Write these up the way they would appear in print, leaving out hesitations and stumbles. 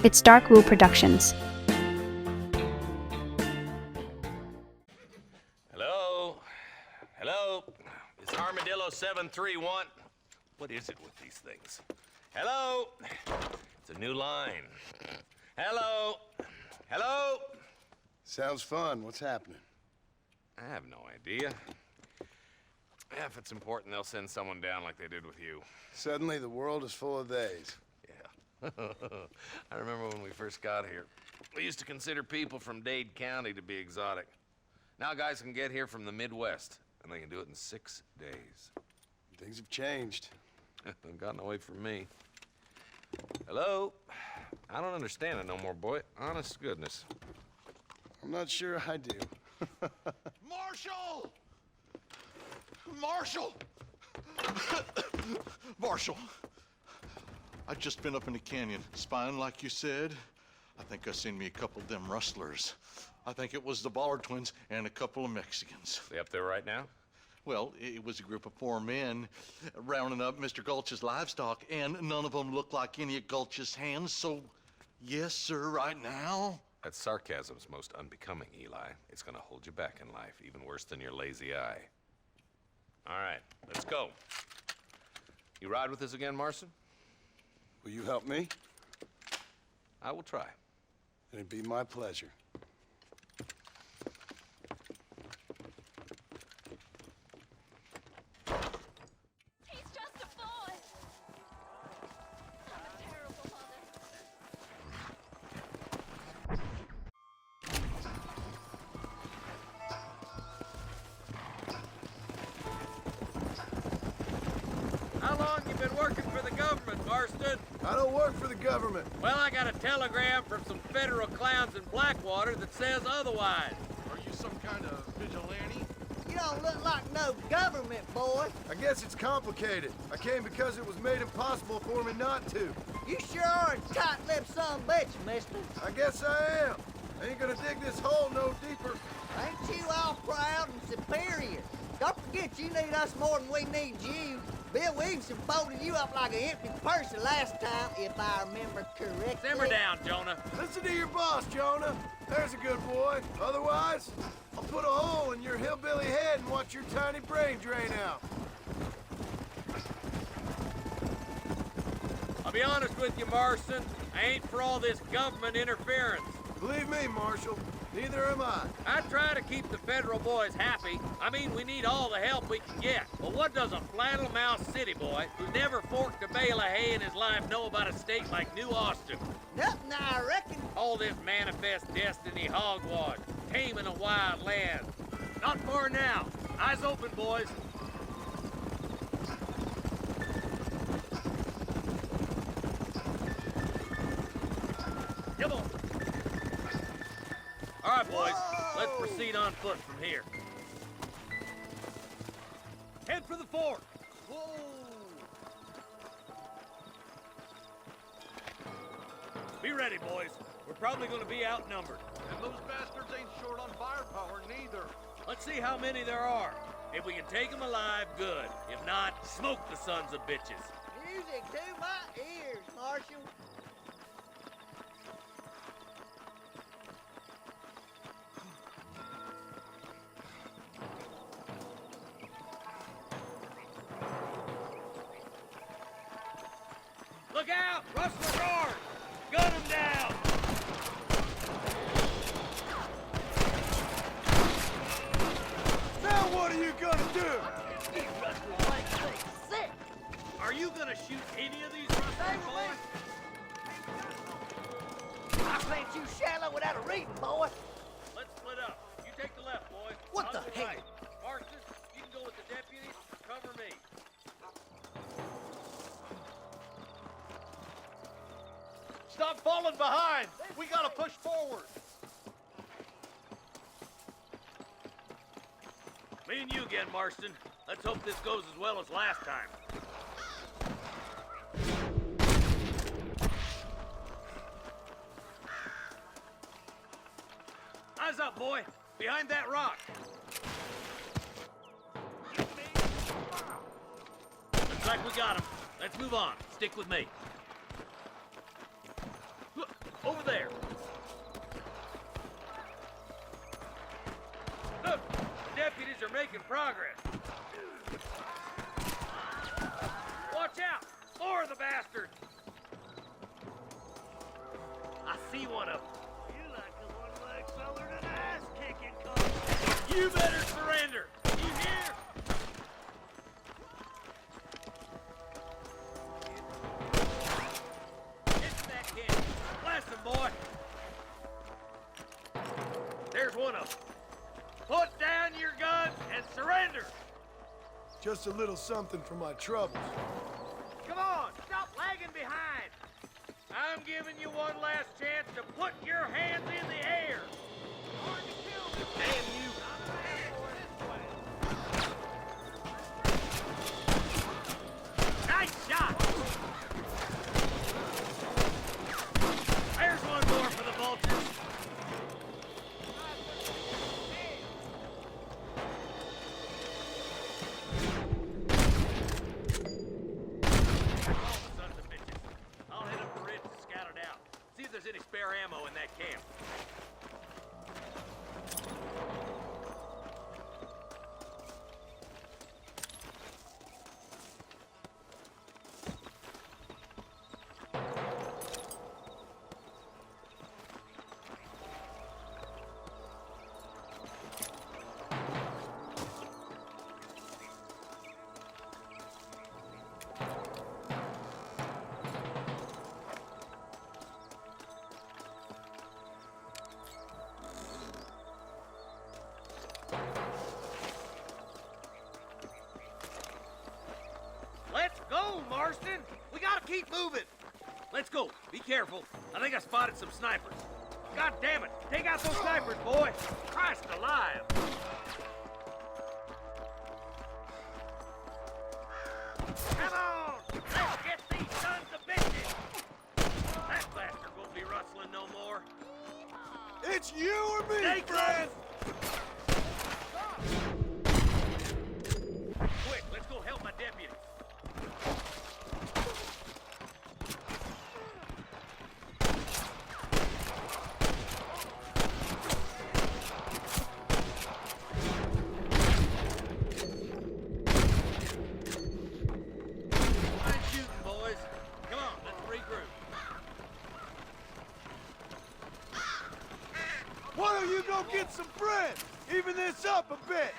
It's Dark Rule Productions. Hello? Hello? Is Armadillo 731? What is it with these things? Hello? It's a new line. Hello? Hello? Sounds fun. What's happening? I have no idea. Yeah, if it's important, they'll send someone down like they did with you. Suddenly, the world is full of days. Yeah. I remember when we first got here. We used to consider people from Dade County to be exotic. Now guys can get here from the Midwest, and they can do it in 6 days. Things have changed. They've gotten away from me. Hello? I don't understand it no more, boy. Honest to goodness. I'm not sure I do. Marshall! Marshall! Marshall! I've just been up in the canyon, spying like you said. I think I seen me a couple of them rustlers. I think it was the Ballard twins and a couple of Mexicans. They up there right now? Well, it was a group of 4 men rounding up Mr. Gulch's livestock, and none of them looked like any of Gulch's hands, so yes, sir, right now. That sarcasm's most unbecoming, Eli. It's gonna hold you back in life, even worse than your lazy eye. All right, let's go. You ride with us again, Marston? Will you help me? I will try. It'd be my pleasure. He's just a boy. I'm a terrible mother. How long you been working for the government, Marston? I don't work for the government. Well, I got a telegram from some federal clowns in Blackwater that says otherwise. Are you some kind of vigilante? You don't look like no government boy. I guess it's complicated. I came because it was made impossible for me not to. You sure are a tight-lipped son of a bitch, mister. I guess I am. I ain't gonna dig this hole no deeper. Ain't you all proud and superior? Don't forget you need us more than we need you. Bill Williamson folded you up like an empty purse the last time, if I remember correctly. Simmer down, Jonah. Listen to your boss, Jonah. There's a good boy. Otherwise, I'll put a hole in your hillbilly head and watch your tiny brain drain out. I'll be honest with you, Marston. I ain't for all this government interference. Believe me, Marshal, neither am I. I try to keep the federal boys happy. I mean, we need all the help we can get. But what does a flannel-mouthed city boy who's never forked a bale of hay in his life know about a state like New Austin? Nothing, I reckon. All this manifest destiny hogwash, taming a wild land. Not far now. Eyes open, boys. Come on. All right, boys. Let's proceed on foot from here. Head for the fort. Whoa! Be ready, boys. We're probably going to be outnumbered. And those bastards ain't short on firepower, neither. Let's see how many there are. If we can take them alive, good. If not, smoke the sons of bitches. Music to my ears, Marshal. Look out! Rustler guard! Gun him down! Now what are you gonna do? These rustlers make me sick. Are you gonna shoot any of these rustlers, boys? I sent you shallow without a reading, boy. Let's split up. You take the left, boys. What I'll the go hell? right. Marston, you can go with the deputies or cover me. Stop falling behind! We gotta push forward! Me and you again, Marston. Let's hope this goes as well as last time. Eyes up, boy. Behind that rock. Looks like we got him. Let's move on. Stick with me. Look, the deputies are making progress. Watch out! More of the bastards! I see one of them. You like a one-leg feller to the ass-kicking, cuz. You better surrender! You hear? Get to that kid. Bless him, boy. There's one of them. Put down your guns and surrender! Just a little something for my troubles. Come on, stop lagging behind! I'm giving you one last chance to put your hands in the air! Hard to kill this damn you! Nice shot! There's one more for the vultures! I'll head up the ridge to scout it out. See if there's any spare ammo in that camp. Let's go, Marston! We gotta keep moving! Let's go. Be careful. I think I spotted some snipers. God damn it! Take out those snipers, boy! Christ alive! Come on! Let's get these sons of bitches! That bastard won't be rustling no more. It's you or me, Stay friend! Quick, let's go help my deputy. Fine shooting, boys. Come on, let's regroup. Why don't you go get some friends? Even this up a bit.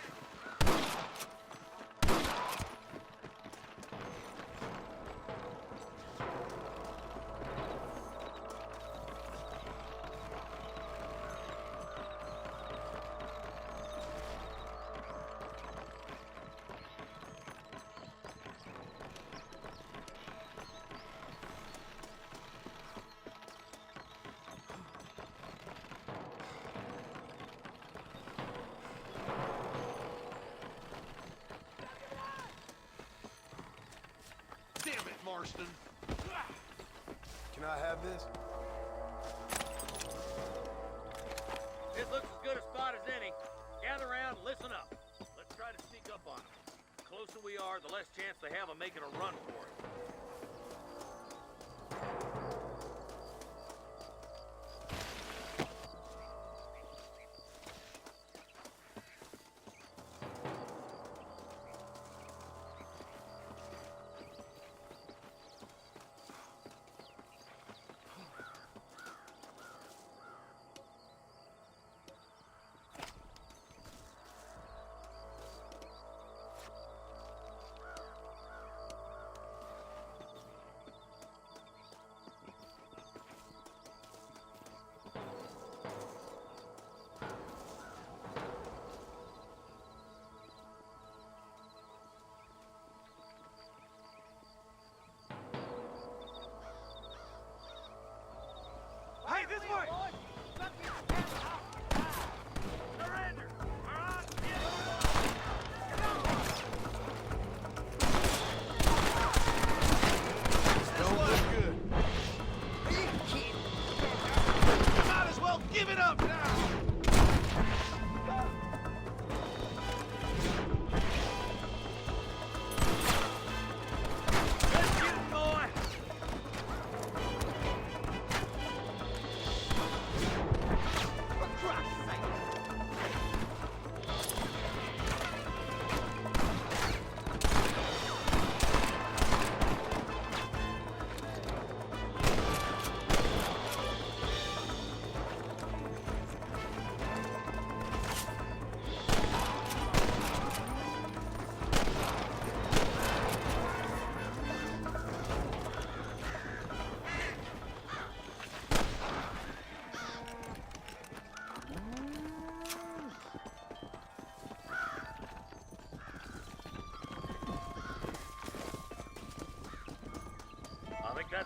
Damn it, Marston. Can I have this? This looks as good a spot as any. Gather around and listen up. Let's try to sneak up on them. The closer we are, the less chance they have of making a run for it.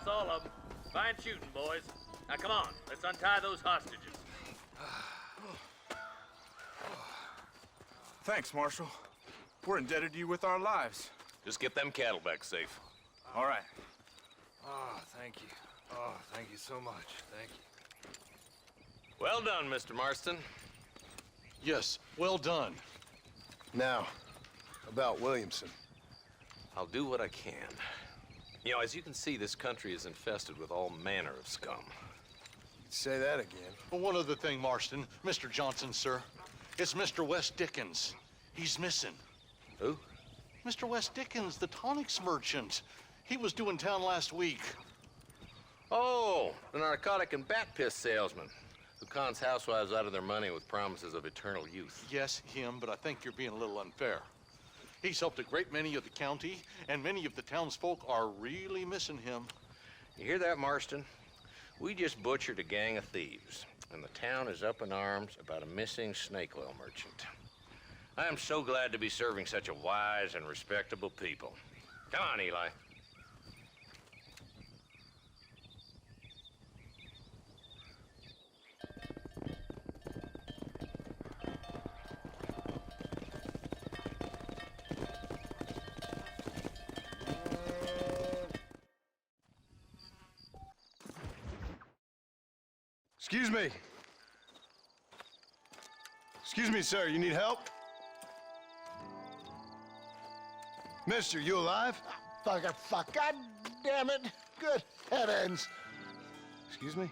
That's all of them. Fine shooting, boys. Now come on, let's untie those hostages. Thanks, Marshal. We're indebted to you with our lives. Just get them cattle back safe. All right. Oh, thank you. Oh, thank you so much. Thank you. Well done, Mr. Marston. Yes, well done. Now, about Williamson. I'll do what I can. You know, as you can see, this country is infested with all manner of scum. Say that again. Well, one other thing, Marston. Mr. Johnson, sir. It's Mr. West Dickens. He's missing. Who? Mr. West Dickens, the tonics merchant. He was due in town last week. Oh, the narcotic and bat piss salesman who cons housewives out of their money with promises of eternal youth. Yes, him, but I think you're being a little unfair. He's helped a great many of the county, and many of the townsfolk are really missing him. You hear that, Marston? We just butchered a gang of thieves, and the town is up in arms about a missing snake oil merchant. I am so glad to be serving such a wise and respectable people. Come on, Eli. Excuse me. Excuse me, sir. You need help? Mister, you alive? Fuck. God damn it. Good heavens. Excuse me?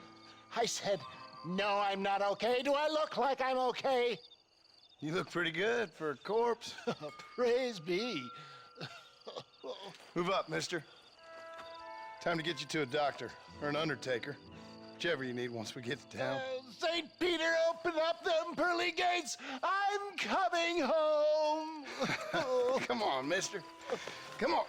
I said, no, I'm not okay. Do I look like I'm okay? You look pretty good for a corpse. Praise be. Move up, mister. Time to get you to a doctor or an undertaker. Whichever you need once we get to town. St. Peter, open up them pearly gates. I'm coming home. Come on, mister. Come on.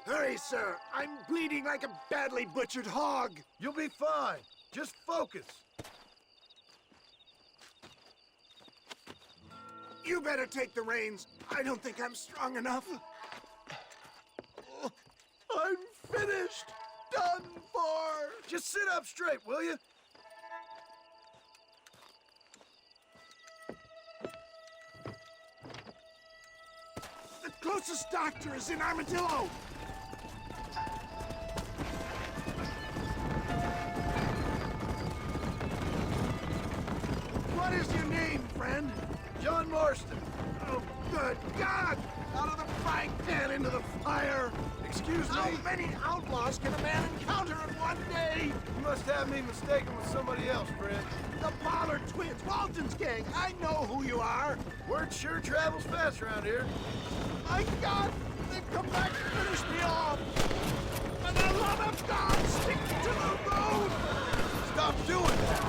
Hurry, sir. I'm bleeding like a badly butchered hog. You'll be fine. Just focus. You better take the reins. I don't think I'm strong enough. I'm finished. Done for. Just sit up straight, will you? The closest doctor is in Armadillo. What is your name, friend? John Marston. Oh, good God! Out of the frying pan into the fire! Excuse How me. many outlaws can a man encounter in one day? You must have me mistaken with somebody else, friend. The Pollard twins, Walton's gang. I know who you are. Word sure travels fast around here. My God, they've come back to finish me off. For the love of God, stick to the road. Stop doing that.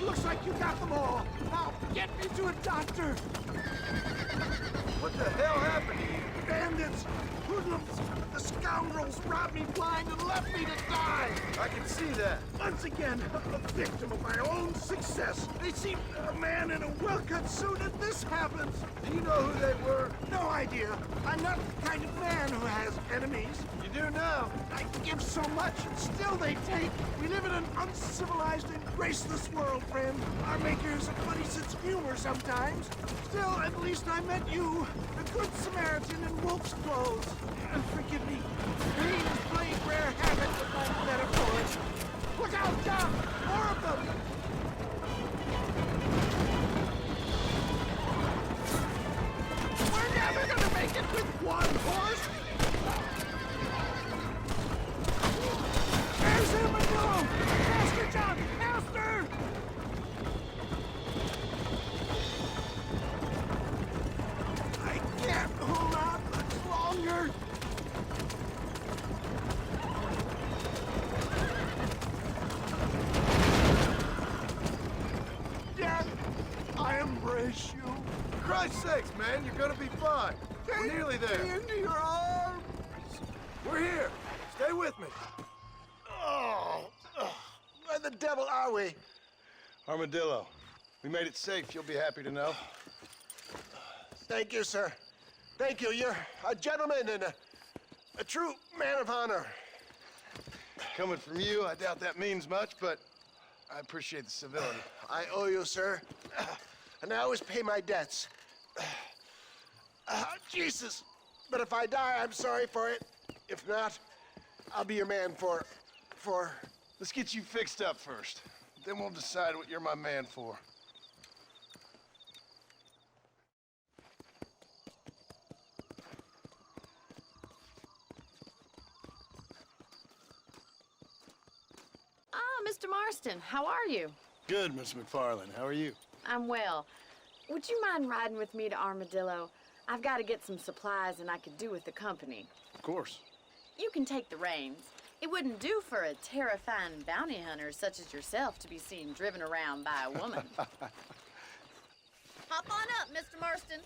Looks like you got them all. Now get me to a doctor. What the hell happened to you? Bandits, hoodlums, the scoundrels robbed me blind and left me to die. I can see that. Once again, a victim of my own success. They seemed a man in a well-cut suit, and this happens. Do you know who they were? No idea. I'm not the kind of man who has enemies. You do now. I give so much, and still they take. We live in an uncivilized and graceless world, friend. Our makers a funny sense of humor sometimes. Still, at least I met you, the good Samaritan in wolf's clothes. And forgive me, pain is playing rare havoc with my metaphors. Look out, Doc! More of them! We're never gonna make it with one horse! There's Armadillo! Faster, John! Faster! I can't hold on much longer! Dad, I embrace you. For Christ's sakes, man, you're gonna be fine. We're nearly Take me there. into your arms! We're here. Stay with me. Oh, where the devil are we? Armadillo. We made it safe, you'll be happy to know. Thank you, sir. Thank you. You're a gentleman and a true man of honor. Coming from you, I doubt that means much, but I appreciate the civility. I owe you, sir. And I always pay my debts. Jesus. But if I die, I'm sorry for it. If not, I'll be your man for... Let's get you fixed up first. Then we'll decide what you're my man for. Ah, Mr. Marston, how are you? Good, Miss McFarland. How are you? I'm well. Would you mind riding with me to Armadillo? I've got to get some supplies and I could do with the company. Of course. You can take the reins. It wouldn't do for a terrifying bounty hunter such as yourself to be seen driven around by a woman. Hop on up, Mr. Marston.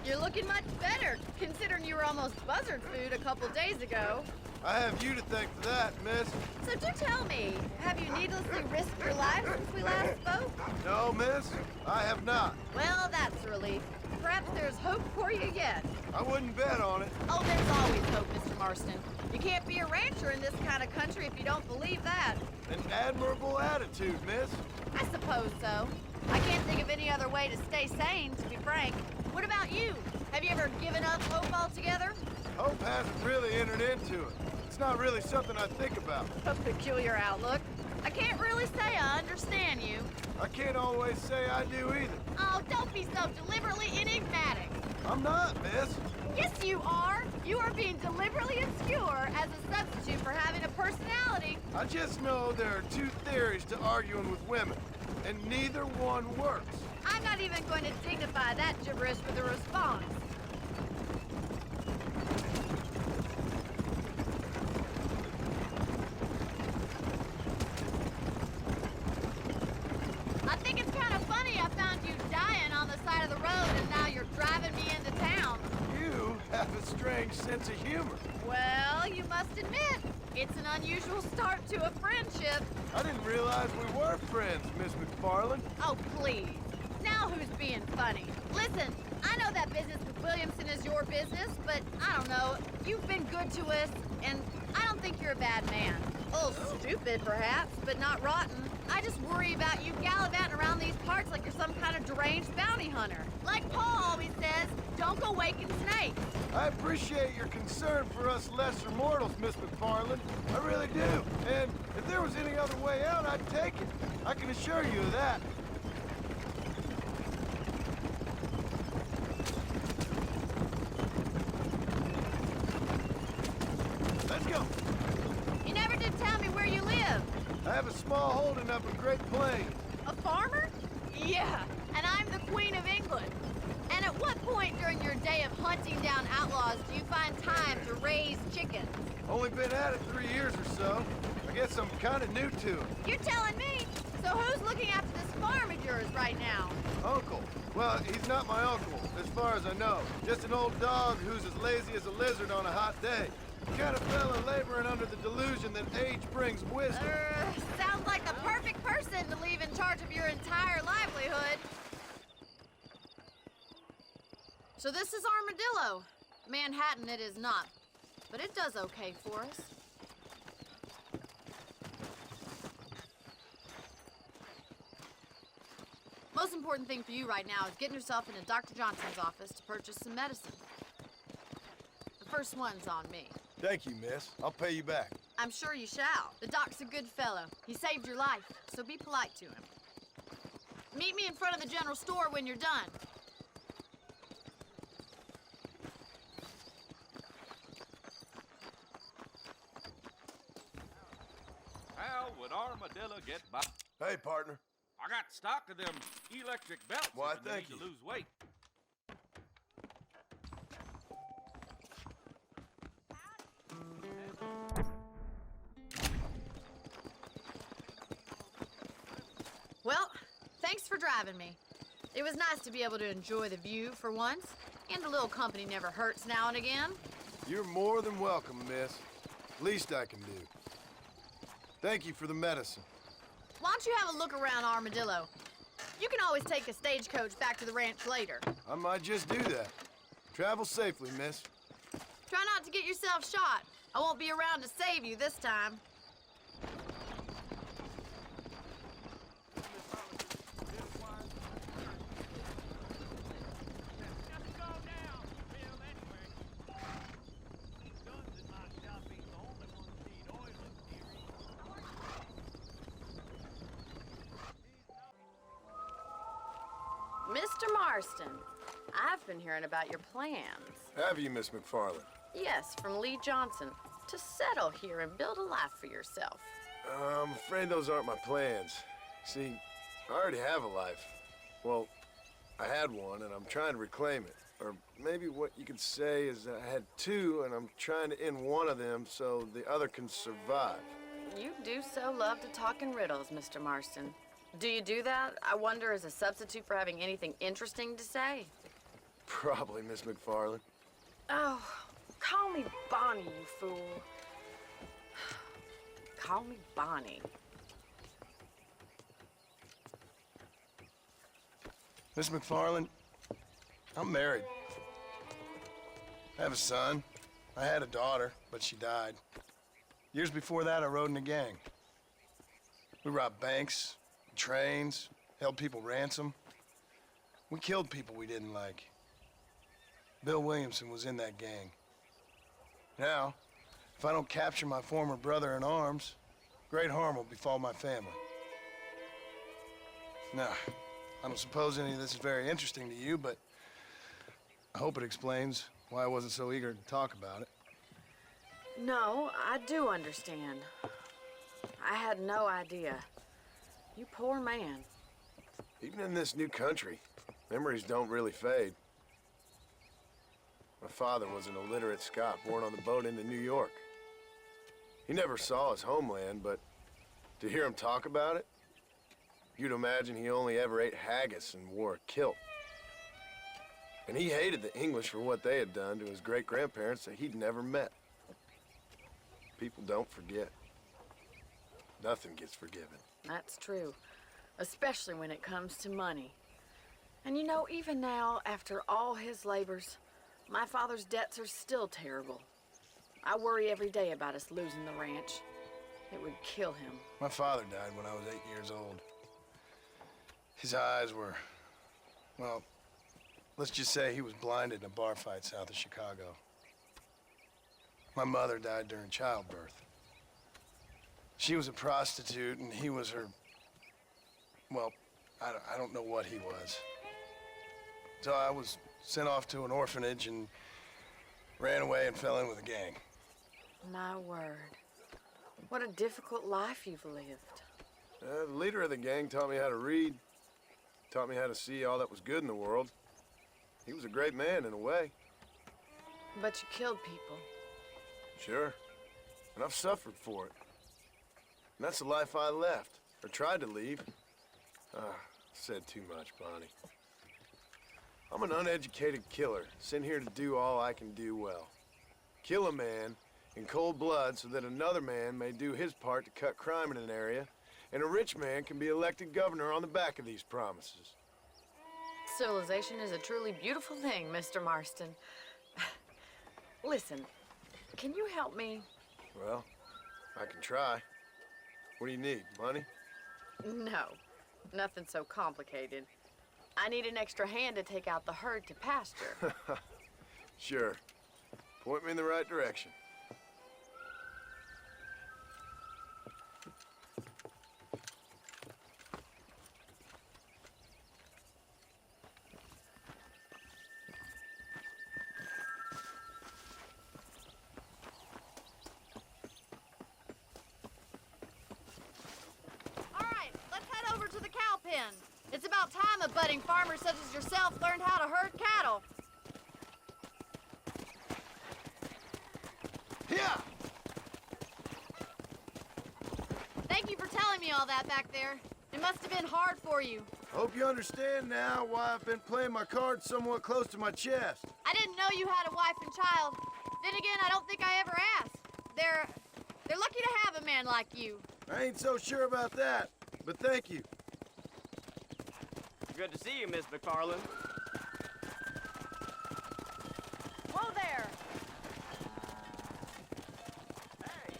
You're looking much better, considering you were almost buzzard food a couple days ago. I have you to thank for that, miss. So do tell me, have you needlessly risked your life since we last spoke? No, miss, I have not. Well, that's a relief. Perhaps there's hope for you yet. I wouldn't bet on it. Oh, there's always hope, Mr. Marston. You can't be a rancher in this kind of country if you don't believe that. An admirable attitude, miss. I suppose so. I can't think of any other way to stay sane, to be frank. What about you? Have you ever given up hope altogether? Hope hasn't really entered into it. It's not really something I think about. A peculiar outlook. I can't really say I understand you. I can't always say I do either. Oh, don't be so deliberately enigmatic. I'm not, miss. Yes, you are. You are being deliberately obscure as a substitute for having a personality. I just know there are two theories to arguing with women, and neither one works. I'm not even going to dignify that gibberish with a response. I think it's kind of funny I found you dying on the side of the road and now you're driving me into town. You have a strange sense of humor. Well, you must admit, it's an unusual start to a friendship. I didn't realize we were friends, Miss McFarland. Oh, please. Now who's being funny? Listen, I know that business with Williamson is your business, but I don't know. You've been good to us, and I don't think you're a bad man. A little stupid, perhaps, but not rotten. I just worry about you gallivanting around these parts like you're some kind of deranged bounty hunter. Like Paul always says, don't go waking snakes. I appreciate your concern for us lesser mortals, Miss McFarland. I really do. And if there was any other way out, I'd take it. I can assure you of that. Let's go. You never did tell me where you live. I have a small holding up in Great Plains. A farmer? Yeah, and I'm the Queen of England. And at what point during your day of hunting down outlaws do you find time to raise chickens? Only been at it 3 years or so. I guess I'm kind of new to it. You're telling me? So who's looking after this farm of yours right now? Uncle. Well, he's not my uncle, as far as I know. Just an old dog who's as lazy as a lizard on a hot day. The kind of fella laboring under the delusion that age brings wisdom. Sounds like the perfect person to leave in charge of your entire livelihood. So this is Armadillo. Manhattan it is not, but it does okay for us. Most important thing for you right now is getting yourself into Dr. Johnson's office to purchase some medicine. The first one's on me. Thank you, miss. I'll pay you back. I'm sure you shall. The doc's a good fellow. He saved your life, so be polite to him. Meet me in front of the general store when you're done. How would Armadillo get by? Hey, partner. I got stock of them electric belts Why, if you thank need you. to lose weight. Well, thanks for driving me. It was nice to be able to enjoy the view for once, and a little company never hurts now and again. You're more than welcome, miss. Least I can do. Thank you for the medicine. Why don't you have a look around Armadillo? You can always take a stagecoach back to the ranch later. I might just do that. Travel safely, miss. Try not to get yourself shot. I won't be around to save you this time. Mr. Marston, I've been hearing about your plans. Have you, Miss McFarland? Yes, from Lee Johnson, to settle here and build a life for yourself. I'm afraid those aren't my plans. See, I already have a life. Well, I had one, and I'm trying to reclaim it. Or maybe what you could say is that I had two, and I'm trying to end one of them so the other can survive. You do so love to talk in riddles, Mr. Marston. Do you do that, I wonder, as a substitute for having anything interesting to say? Probably, Miss McFarland. Oh, call me Bonnie, you fool. Call me Bonnie. Miss McFarland, I'm married. I have a son. I had a daughter, but she died. Years before that, I rode in a gang. We robbed banks, trains, held people ransom. We killed people we didn't like. Bill Williamson was in that gang. Now, if I don't capture my former brother in arms, great harm will befall my family. Now, I don't suppose any of this is very interesting to you, but I hope it explains why I wasn't so eager to talk about it. No, I do understand. I had no idea. You poor man. Even in this new country, memories don't really fade. My father was an illiterate Scot born on the boat into New York. He never saw his homeland, but to hear him talk about it, you'd imagine he only ever ate haggis and wore a kilt. And he hated the English for what they had done to his great-grandparents that he'd never met. People don't forget. Nothing gets forgiven. That's true, especially when it comes to money. And you know, even now, after all his labors, my father's debts are still terrible. I worry every day about us losing the ranch. It would kill him. My father died when I was 8 years old. His eyes were, well, let's just say he was blinded in a bar fight south of Chicago. My mother died during childbirth. She was a prostitute, and he was her, well, I don't know what he was. So I was sent off to an orphanage and ran away and fell in with a gang. My word. What a difficult life you've lived. The leader of the gang taught me how to read, taught me how to see all that was good in the world. He was a great man in a way. But you killed people. Sure. And I've suffered for it. And that's the life I left, or tried to leave. Said too much, Bonnie. I'm an uneducated killer, sent here to do all I can do well. Kill a man in cold blood so that another man may do his part to cut crime in an area, and a rich man can be elected governor on the back of these promises. Civilization is a truly beautiful thing, Mr. Marston. Listen, can you help me? Well, I can try. What do you need, money? No, nothing so complicated. I need an extra hand to take out the herd to pasture. Sure. Point me in the right direction. All right, let's head over to the cow pen. It's about time a budding farmer such as yourself learned how to herd cattle. Yeah! Thank you for telling me all that back there. It must have been hard for you. Hope you understand now why I've been playing my cards somewhat close to my chest. I didn't know you had a wife and child. Then again, I don't think I ever asked. They're lucky to have a man like you. I ain't so sure about that, but thank you. Good to see you, Miss McFarland. Whoa there! Hey!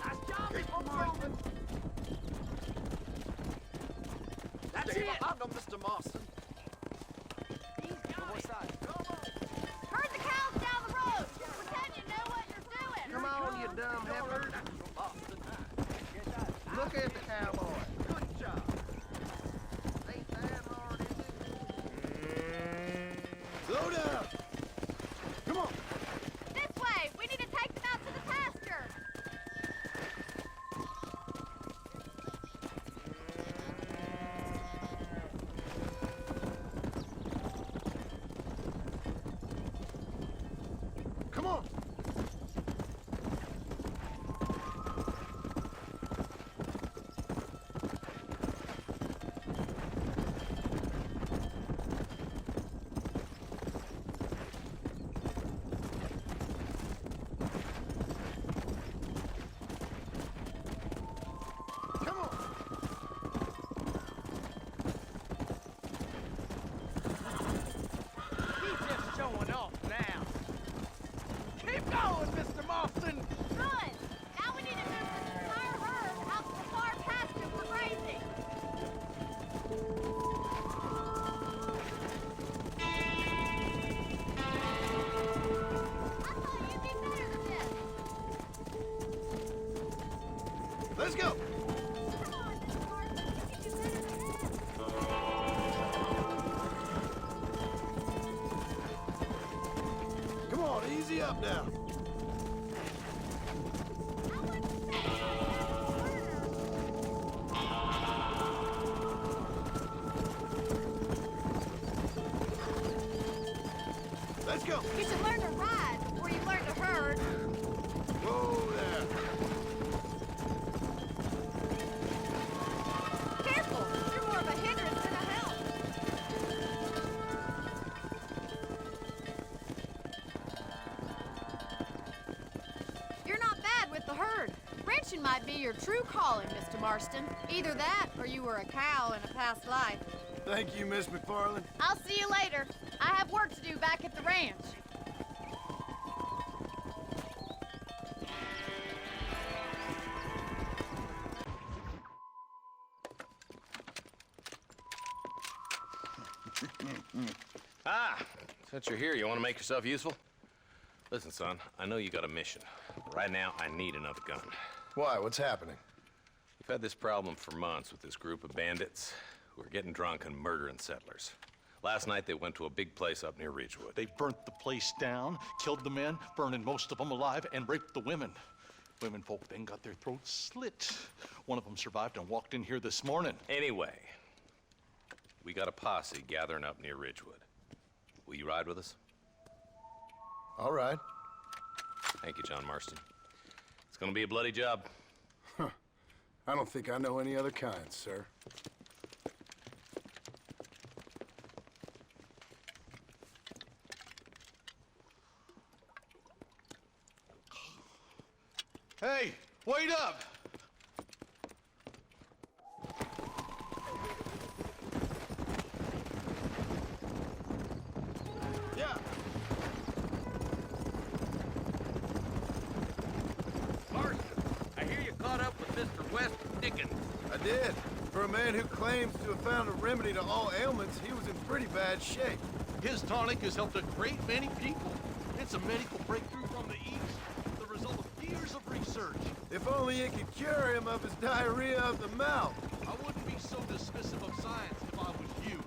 Nice job, Mr. Marston! That's it! I know Mr. Marston. He's got it. Side. Herd the cows down the road. Pretend you know what you're doing. Come on, you dumb heifer. Look at the cowboy. Good job. Ain't that hard, is it? Slow down! Come on! This way. We need to take them out to the pasture. Come on! Come on! He's just showing off now. Keep going, Mr. Marston. Good. Now we need to move this entire herd out to the far pasture for grazing. I thought you'd be better than this. Let's go! Come on, Mr. Marston. You can do better than this. Come on, easy up now. I wouldn't say Let's go! you should learn to ride before you learn to herd. Whoa there! Careful. You're more of a hindrance than a help. You're not bad with the herd. Ranching might be your true calling, Mr. Marston. Either that, or you were a cow in a past life. Thank you, Miss McFarland. I'll see you later. I have work to do back at the ranch. Ah, since you're here, you want to make yourself useful? Listen, son, I know you got a mission. Right now, I need another gun. Why? What's happening? We've had this problem for months with this group of bandits who are getting drunk and murdering settlers. Last night, they went to a big place up near Ridgewood. They burnt the place down, killed the men, burning most of them alive, and raped the women. Women folk then got their throats slit. One of them survived and walked in here this morning. Anyway, we got a posse gathering up near Ridgewood. Will you ride with us? All right. Thank you, John Marston. It's gonna be a bloody job. I don't think I know any other kind, sir. Hey, wait up! Yeah. Marston, I hear you caught up with Mr. West Dickens. I did. For a man who claims to have found a remedy to all ailments, he was in pretty bad shape. His tonic has helped a great many people. It's a medical breakthrough from the East, the result of years of research. If only it could cure him of his diarrhea of the mouth. I wouldn't be so dismissive of science if I was you.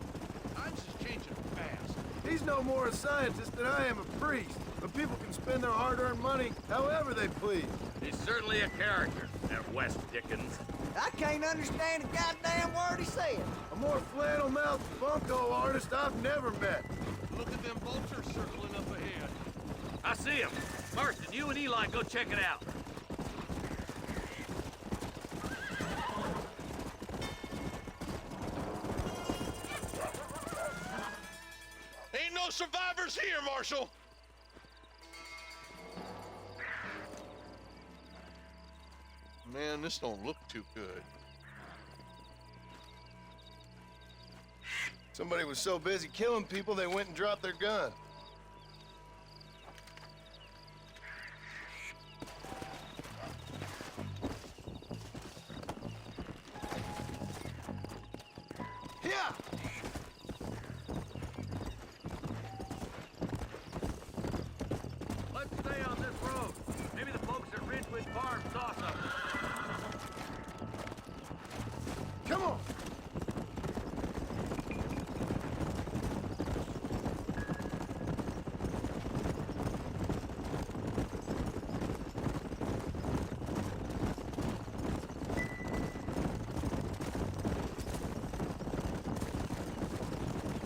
Times is changing fast. He's no more a scientist than I am a priest. But people can spend their hard-earned money however they please. He's certainly a character, that West Dickens. I can't understand a goddamn word he said. A more flannel-mouthed bunco artist I've never met. Look at them vultures circling up ahead. I see him. Marston, you and Eli go check it out. no survivors here, Marshal. Man, this don't look too good. Somebody was so busy killing people, they went and dropped their gun. Yeah! Let's stay on this road. Maybe the folks at Ridgewood Farm saw something. Come on!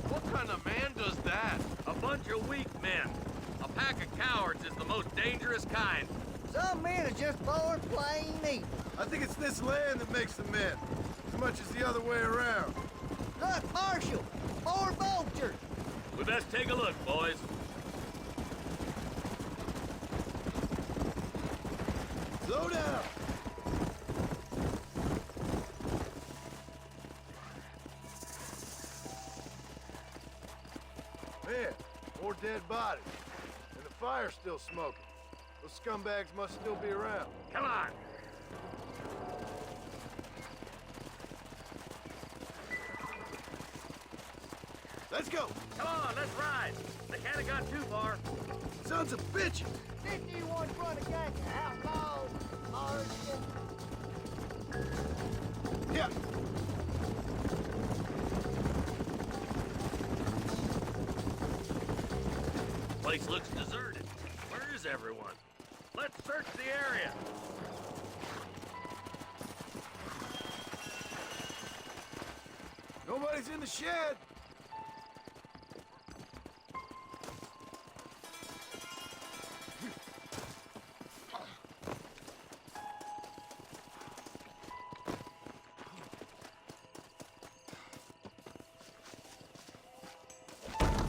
What kind of man does that? A bunch of weak men. A pack of cowards is the most dangerous kind. Some men are just born plain evil. I think it's this land that makes the men, as much as the other way around. Look, Marshal, more vultures. We best take a look, boys. Slow down! Man, more dead bodies. And the fire's still smoking. Those scumbags must still be around. Come on. Let's go! Come on, let's ride. They can't have gone too far. Sons of bitches! Didn't you once run a gang of outlaws, Marshal? Yeah! Place looks deserted. Where is everyone? Let's search the area. Nobody's in the shed!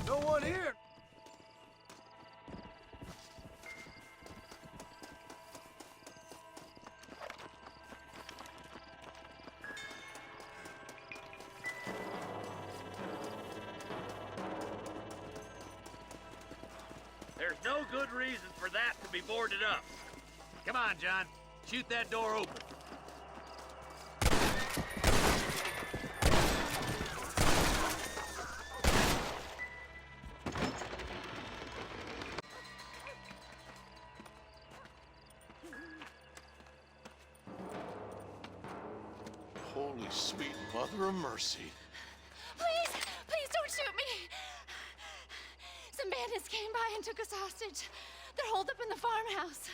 No one here! There's no good reason for that to be boarded up. Come on, John. Shoot that door open. Holy sweet mother of mercy. Please, please don't shoot me. Some bandits came by and took us hostage. They're holed up in the farmhouse.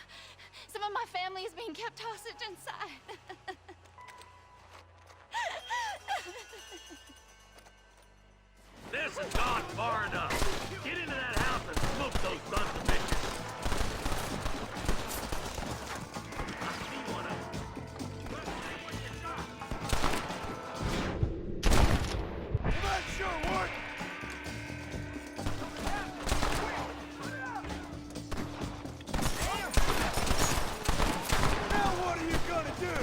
Some of my family is being kept hostage inside. This has gone far enough. Get into that house and smoke those sons of bitches. I see one of them. I'm not sure what! Now what are you gonna do?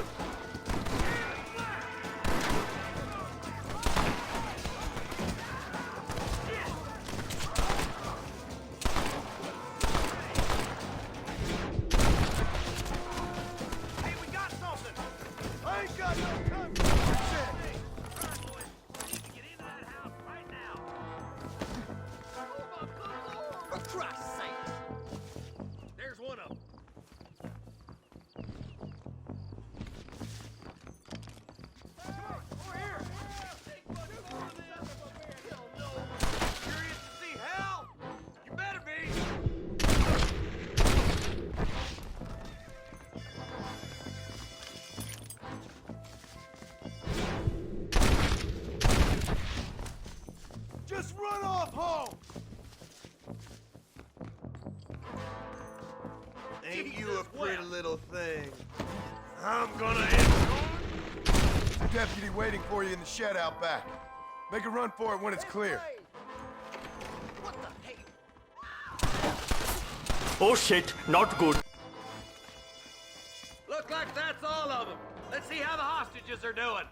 Hey, we got something! I ain't got no time for this shit! Get into that house right now. For Christ's sake. There's one of them. Curious to see hell? You better be! Just run off home! Ain't you a pretty little thing? I'm gonna end There's a deputy waiting for you in the shed out back. Make a run for it when it's clear. What the Oh shit, not good. Look like that's all of them. Let's see how the hostages are doing.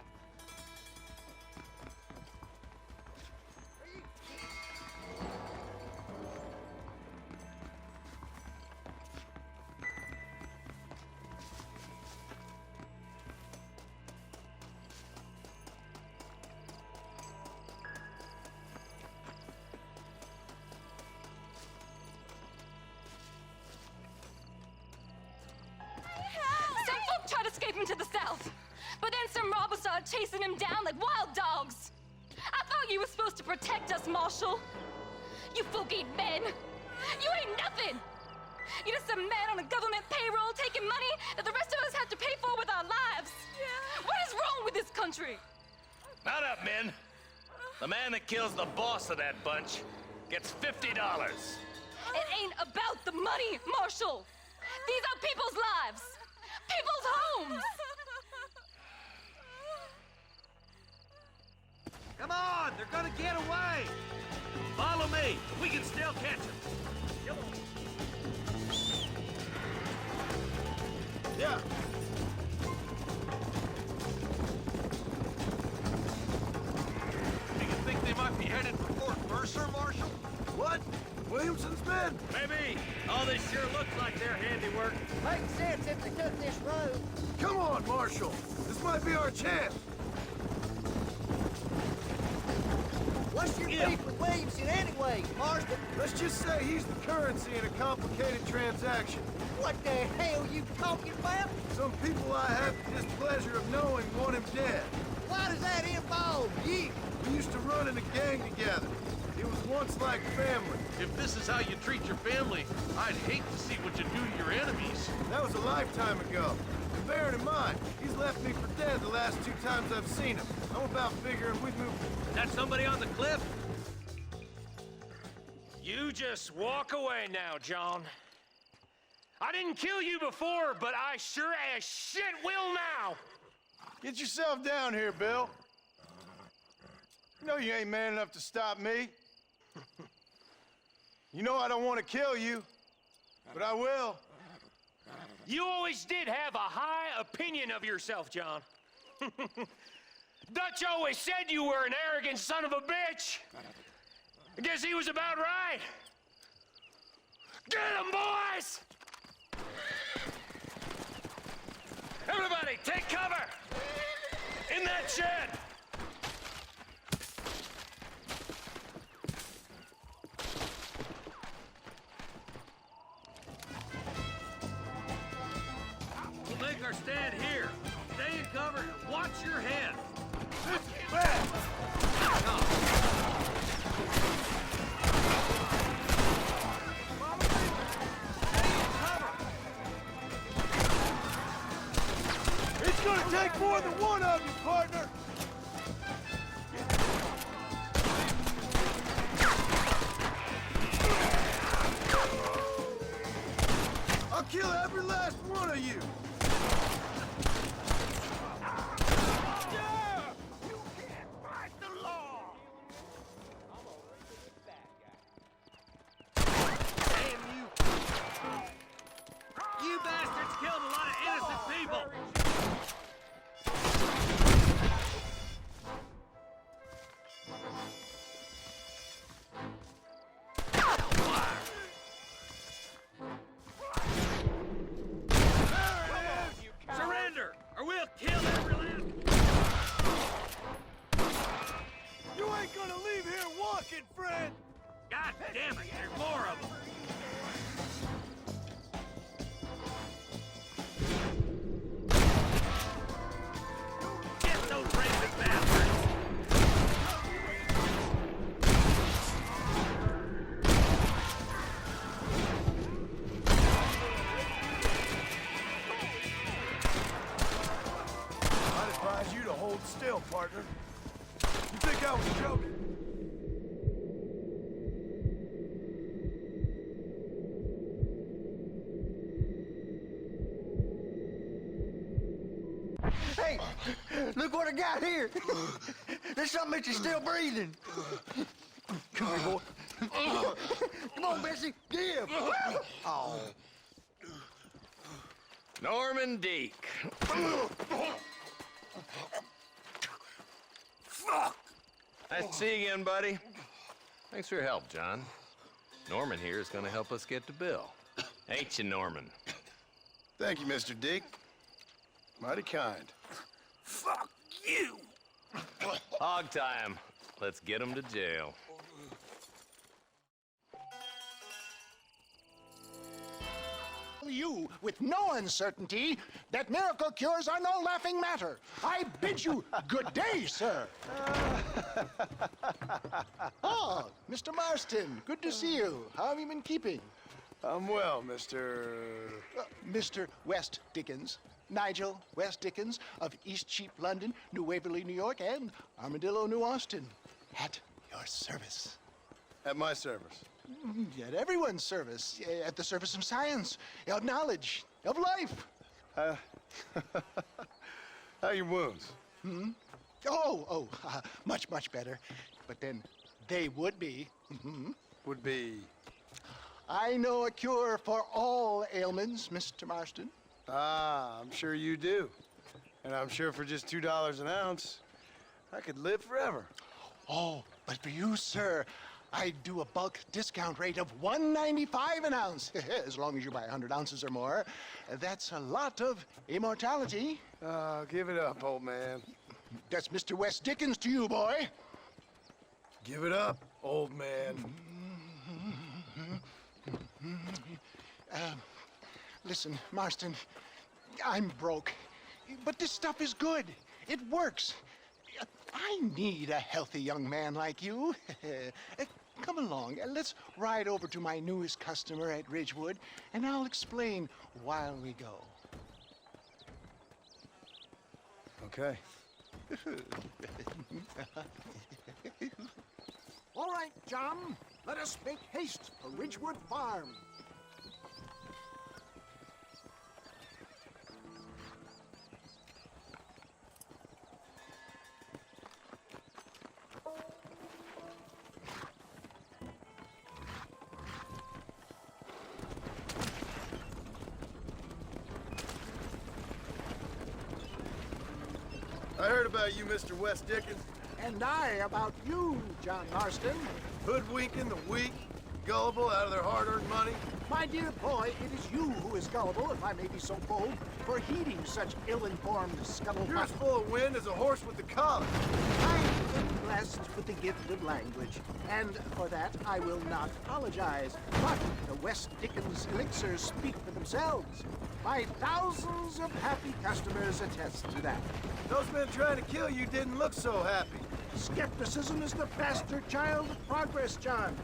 Some folk tried escaping to the south, but then some robbers started chasing him down like wild dogs. I thought you were supposed to protect us, Marshal. You folk ain't men. You ain't nothing. You're just some man on a government payroll taking money that the rest of us have to pay for with our lives. What is wrong with this country? Mount up, men. The man that kills the boss of that bunch gets $50. It ain't about the money, Marshal. These are people's lives, people's homes. Come on, they're gonna get away. Follow me. We can still catch them. Come on. Yeah. Do you think they might be headed for Fort Mercer, Marshal? What? Williamson's men? Maybe. All this sure looks like their handiwork. Makes sense if they took this road. Come on, Marshal. This might be our chance. What's your beef with Williamson anyway, Marston? Let's just say he's the currency in a complicated transaction. What the hell you talking about? Some people I have the displeasure of knowing want him dead. Why does that involve you? We used to run in a gang together. It was once like family. If this is how you treat your family, I'd hate to see what you do to your enemies. That was a lifetime ago. And bearing in mind, he's left me for dead the last 2 times I've seen him. I'm about figuring we'd move... Is that somebody on the cliff? You just walk away now, John. I didn't kill you before, but I sure as shit will now. Get yourself down here, Bill. You know you ain't man enough to stop me. You know I don't want to kill you, but I will. You always did have a high opinion of yourself, John. Dutch always said you were an arrogant son of a bitch. I guess he was about right. Get him, boys! Everybody, take cover! In that shed! We'll make our stand here. Stay in cover and watch your head. It's gonna take more than one of you, partner! I'll kill every last one of you! You bastards killed a lot of innocent people! Surrender, or we'll kill every last... You ain't gonna leave here walking, friend! God damn it, there's more of them! Get those racist bastards! I'd advise you to hold still, partner. You think I was joking? Hey, look what I got here. There's something that you're still breathing. Come here, boy. Come on, Bessie, give. Oh. Norman Deek. Fuck! Nice to see you again, buddy. Thanks for your help, John. Norman here is gonna help us get to Bill. Ain't you, Norman? Thank you, Mr. Deke. Mighty kind. Fuck you! Hog time. Let's get him to jail. You, with no uncertainty, that miracle cures are no laughing matter. I bid you good day, sir. Oh, Mr. Marston, good to see you. How have you been keeping? I'm well, Mr. Mr. West Dickens. Nigel West Dickens of East Cheap, London, New Waverly, New York, and Armadillo, New Austin. At your service. At my service. At everyone's service. At the service of science, of knowledge, of life. How are your wounds? Much, much better. But then they would be. Would be... I know a cure for all ailments, Mr. Marston. Ah, I'm sure you do. And I'm sure for just $2 an ounce, I could live forever. Oh, but for you, sir, I do a bulk discount rate of $1.95 an ounce, as long as you buy 100 ounces or more. That's a lot of immortality. Give it up, old man. That's Mr. West Dickens to you, boy. Give it up, old man. Listen, Marston, I'm broke, but this stuff is good. It works. I need a healthy young man like you. Come along, let's ride over to my newest customer at Ridgewood, and I'll explain while we go. Okay. All right, John, let us make haste for Ridgewood Farm. I heard about you, Mr. West Dickens. And I about you, John Marston. Hoodwinking the weak, gullible out of their hard-earned money. My dear boy, it is you who is gullible, if I may be so bold, for heeding such ill-informed scuttlebutt. You're as full of wind as a horse with the collar. I am blessed with the gift of language, and for that I will not apologize. But the West Dickens elixirs speak for themselves. My thousands of happy customers attest to that. Those men trying to kill you didn't look so happy. Skepticism is the bastard child of progress, John.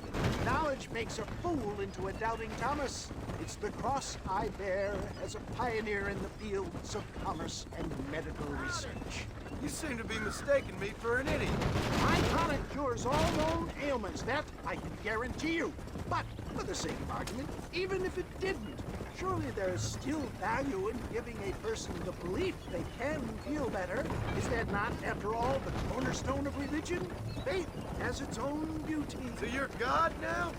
Knowledge makes a fool into a doubting Thomas. It's the cross I bear as a pioneer in the fields of commerce and medical research. You seem to be mistaking me for an idiot. My tonic cures all known ailments, that I can guarantee you. But, for the sake of argument, even if it didn't, surely there is still value in giving a person the belief they can feel better. Is that not, after all, the cornerstone of religion? Faith has its own beauty. So you're God now?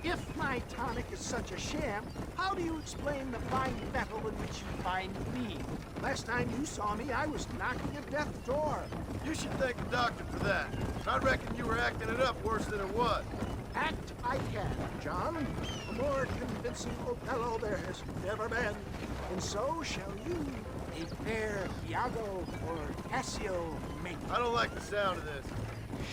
If my tonic is such a sham, how do you explain the fine metal in which you find me? Last time you saw me, I was knocking at death's door. You should thank the doctor for that. I reckon you were acting it up worse than it was. Act I can, John. A more convincing Othello there has never been. And so shall you, a fair Iago or Cassio make. I don't like the sound of this.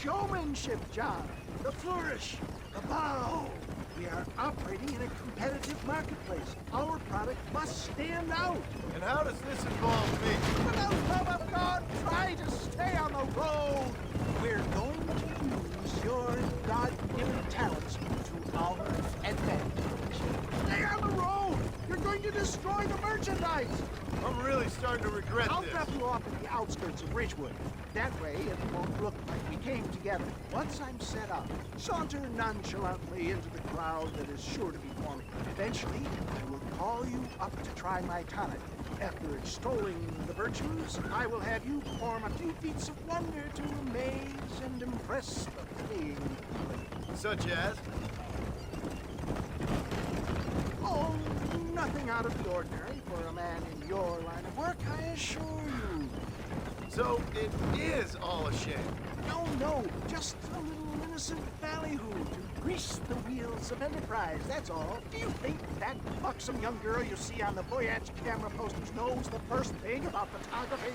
Showmanship, John. The flourish, the bow. We are operating in a competitive marketplace. Our product must stand out. And how does this involve me? For the love of God, try to stay on the road. We're going to use your God-given talents to our advantage. Stay on the road. You're going to destroy the merchandise. I'm really starting to regret I'll this. drop you off at the outskirts of Ridgewood. That way, it won't look like we came together. Once I'm set up, saunter nonchalantly into the crowd that is sure to be for me. Eventually, I will call you up to try my tonic. After extolling the virtues, I will have you perform a few feats of wonder to amaze and impress the paying public. Such as? Oh, nothing out of the ordinary for a man in your line of work, I assure you. So it is all a sham. No, just a little innocent ballyhoo to grease the wheels of enterprise, that's all. Do you think that buxom young girl you see on the Voyage camera posters knows the first thing about photography?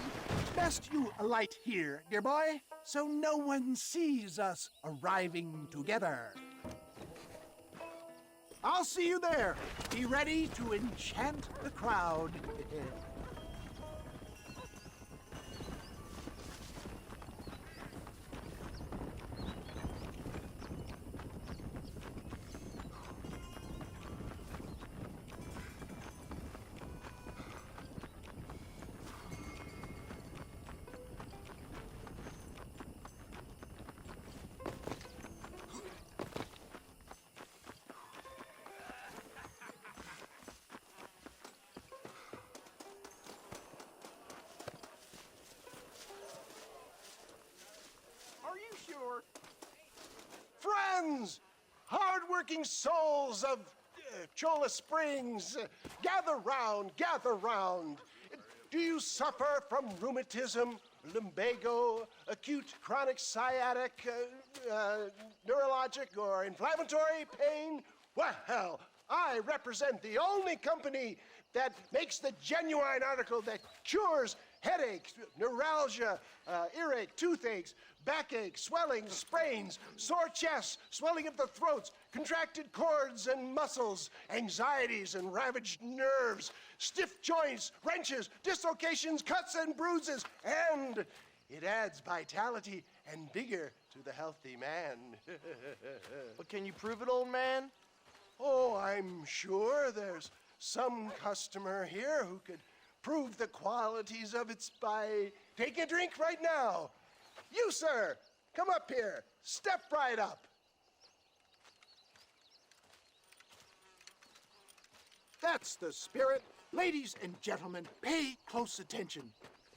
Best you alight here, dear boy, so no one sees us arriving together. I'll see you there. Be ready to enchant the crowd. Are you sure? Friends, hard-working souls of Cholla Springs, gather round, gather round. Do you suffer from rheumatism, lumbago, acute chronic sciatic, neurologic, or inflammatory pain? Well, I represent the only company that makes the genuine article that cures headaches, neuralgia, earache, toothaches, backache, swelling, sprains, sore chests, swelling of the throats, contracted cords and muscles, anxieties and ravaged nerves, stiff joints, wrenches, dislocations, cuts and bruises, and it adds vitality and vigor to the healthy man. But can you prove it, old man? Oh, I'm sure there's some customer here who could prove the qualities of it by taking a drink right now. You, sir, come up here. Step right up. That's the spirit. Ladies and gentlemen, pay close attention.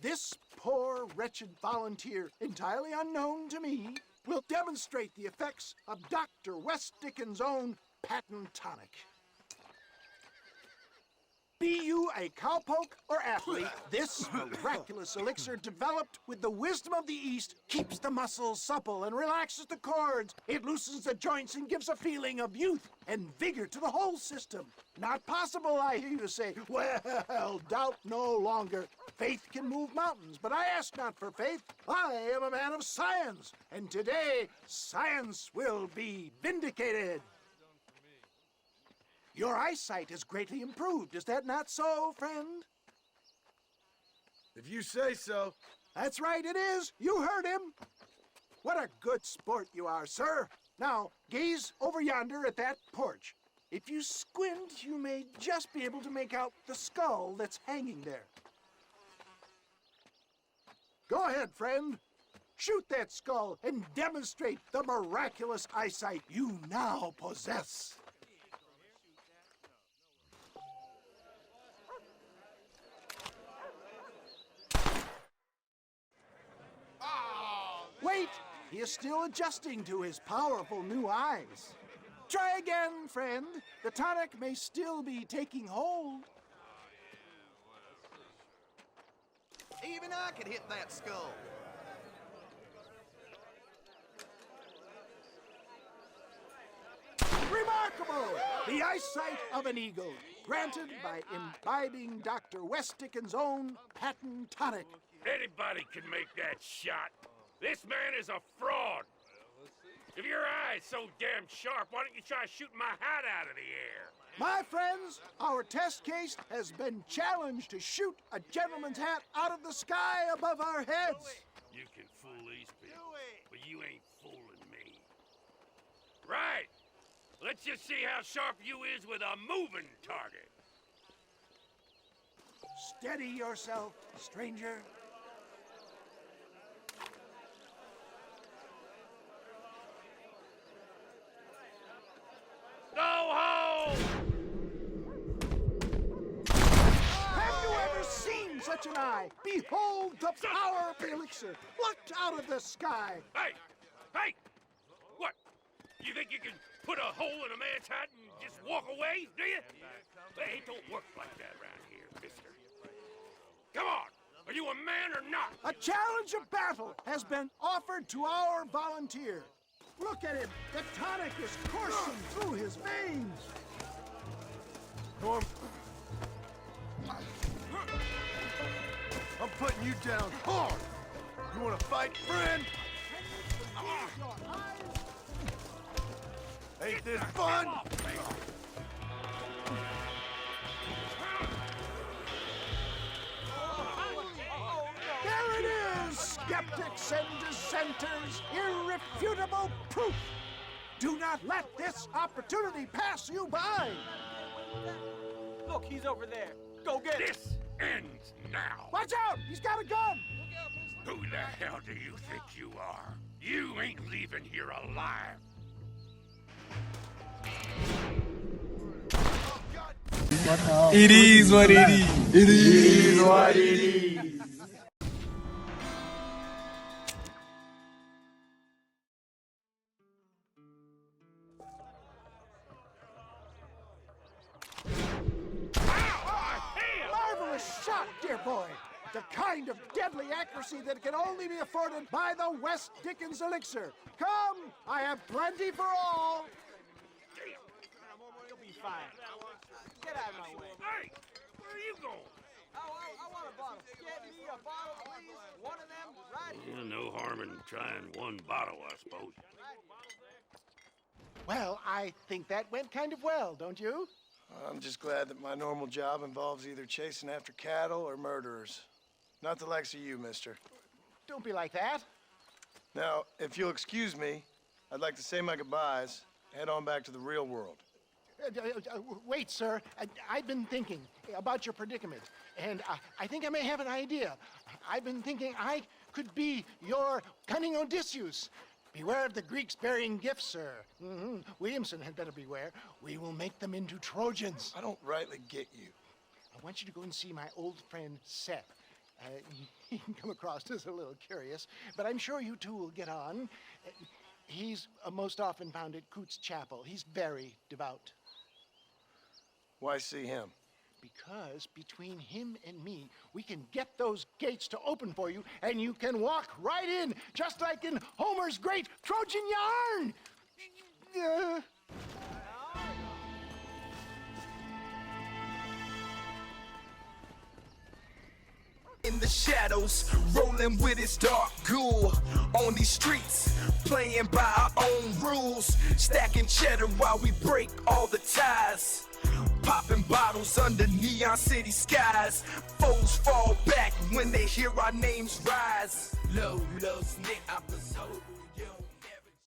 This poor, wretched volunteer, entirely unknown to me, will demonstrate the effects of Dr. West Dickens' own patent tonic. Be you a cowpoke or athlete, this miraculous elixir developed with the wisdom of the East keeps the muscles supple and relaxes the cords. It loosens the joints and gives a feeling of youth and vigor to the whole system. Not possible, I hear you say. Well, doubt no longer. Faith can move mountains, but I ask not for faith. I am a man of science, and today science will be vindicated. Your eyesight is greatly improved. Is that not so, friend? If you say so. That's right, it is. You heard him. What a good sport you are, sir. Now, gaze over yonder at that porch. If you squint, you may just be able to make out the skull that's hanging there. Go ahead, friend. Shoot that skull and demonstrate the miraculous eyesight you now possess. Wait! He is still adjusting to his powerful new eyes. Try again, friend. The tonic may still be taking hold. Even I could hit that skull. Remarkable! The eyesight of an eagle, granted by imbibing Dr. West Dickens' own patent tonic. Anybody can make that shot. This man is a fraud. If your eye's so damn sharp, why don't you try shooting my hat out of the air? My friends, our test case has been challenged to shoot a gentleman's hat out of the sky above our heads. You can fool these people, but you ain't fooling me. Right. Let's just see how sharp you is with a moving target. Steady yourself, stranger. Go home! such an eye. Behold the power of the elixir, plucked out of the sky. Hey! Hey! What? You think you can put a hole in a man's hat and just walk away, do you? Hey, it don't work like that around here, mister. Come on! Are you a man or not? A challenge of battle has been offered to our volunteer. Look at him. The tonic is coursing through his veins. Norm, I'm putting you down hard. You want to fight, friend? Ain't this fun? There it is, skeptics and dissenters, irrefutable proof. Do not let this opportunity pass you by. Look, he's over there. Go get him. This ends now. Watch out, he's got a gun. Who the hell do you think you are? You ain't leaving here alive. It is what it is. It is what it is. Marvelous shot, dear boy. The kind of deadly accuracy that can only be afforded by the West Dickens elixir. Come, I have plenty for all. You'll be fine. Get out of my way. Hey, where are you going? I want a bottle. Get me a bottle, please. One of them right here. No harm in trying one bottle, I suppose. Well, I think that went kind of well, don't you? I'm just glad that my normal job involves either chasing after cattle or murderers. Not the likes of you, mister. Don't be like that. Now, if you'll excuse me, I'd like to say my goodbyes, head on back to the real world. Wait, sir. I've been thinking about your predicament, and I think I may have an idea. I've been thinking I could be your cunning Odysseus. Beware of the Greeks bearing gifts, sir. Williamson had better beware. We will make them into Trojans. I don't rightly get you. I want you to go and see my old friend Seth. He can come across as a little curious, but I'm sure you two will get on. He's most often found at Coots Chapel. He's very devout. Why see him? Because between him and me, we can get those gates to open for you, and you can walk right in, just like in Homer's great Trojan yarn! In the shadows, rolling with his dark ghoul. On these streets, playing by our own rules. Stacking cheddar while we break all the ties. Popping bottles under neon city skies. Foes fall back when they hear our names rise. Low, low, snake, I was